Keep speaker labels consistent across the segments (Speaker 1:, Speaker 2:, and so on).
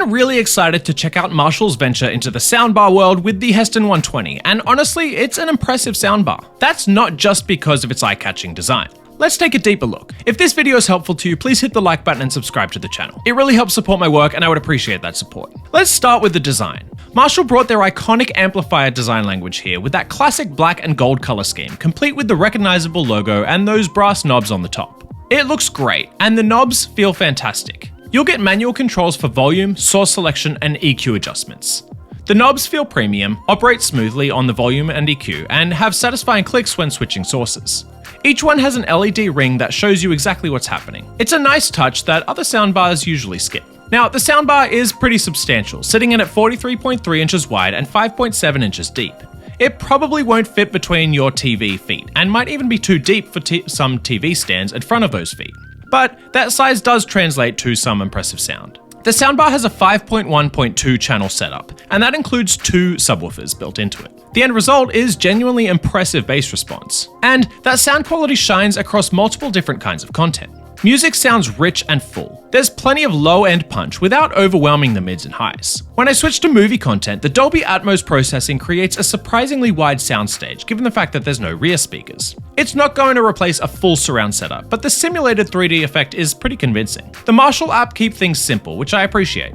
Speaker 1: been really excited to check out Marshall's venture into the soundbar world with the Heston 120, and honestly, it's an impressive soundbar. That's not just because of its eye-catching design. Let's take a deeper look. If this video is helpful to you, please hit the like button and subscribe to the channel. It really helps support my work and I would appreciate that support. Let's start with the design. Marshall brought their iconic amplifier design language here with that classic black and gold color scheme, complete with the recognizable logo and those brass knobs on the top. It looks great, and the knobs feel fantastic. You'll get manual controls for volume, source selection, and EQ adjustments. The knobs feel premium, operate smoothly on the volume and EQ, and have satisfying clicks when switching sources. Each one has an LED ring that shows you exactly what's happening. It's a nice touch that other soundbars usually skip. Now, the soundbar is pretty substantial, sitting in at 43.3 inches wide and 5.7 inches deep. It probably won't fit between your TV feet, and might even be too deep for some TV stands in front of those feet. But that size does translate to some impressive sound. The soundbar has a 5.1.2 channel setup, and that includes 2 subwoofers built into it. The end result is genuinely impressive bass response, and that sound quality shines across multiple different kinds of content. Music sounds rich and full. There's plenty of low-end punch without overwhelming the mids and highs. When I switch to movie content, the Dolby Atmos processing creates a surprisingly wide soundstage given the fact that there's no rear speakers. It's not going to replace a full surround setup, but the simulated 3D effect is pretty convincing. The Marshall app keeps things simple, which I appreciate.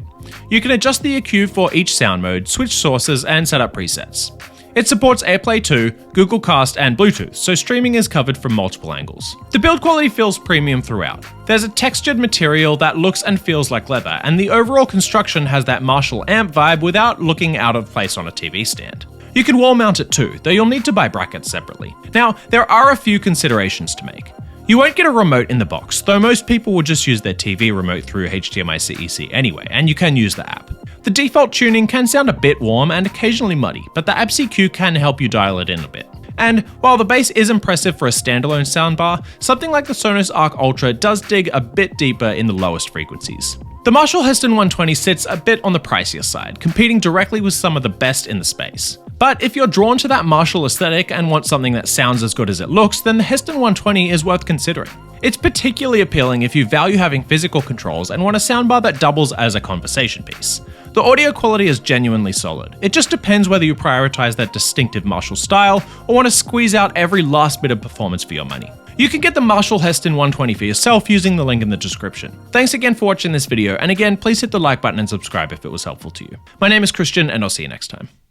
Speaker 1: You can adjust the EQ for each sound mode, switch sources, and set up presets. It supports AirPlay 2, Google Cast, and Bluetooth, so streaming is covered from multiple angles. The build quality feels premium throughout. There's a textured material that looks and feels like leather, and the overall construction has that Marshall amp vibe without looking out of place on a TV stand. You can wall mount it too, though you'll need to buy brackets separately. Now, there are a few considerations to make. You won't get a remote in the box, though most people will just use their TV remote through HDMI CEC anyway, and you can use the app. The default tuning can sound a bit warm and occasionally muddy, but the app EQ can help you dial it in a bit. And while the bass is impressive for a standalone soundbar, something like the Sonos Arc Ultra does dig a bit deeper in the lowest frequencies. The Marshall Heston 120 sits a bit on the pricier side, competing directly with some of the best in the space. But if you're drawn to that Marshall aesthetic and want something that sounds as good as it looks, then the Heston 120 is worth considering. It's particularly appealing if you value having physical controls and want a soundbar that doubles as a conversation piece. The audio quality is genuinely solid. It just depends whether you prioritize that distinctive Marshall style or want to squeeze out every last bit of performance for your money. You can get the Marshall Heston 120 for yourself using the link in the description. Thanks again for watching this video, and again, please hit the like button and subscribe if it was helpful to you. My name is Christian, and I'll see you next time.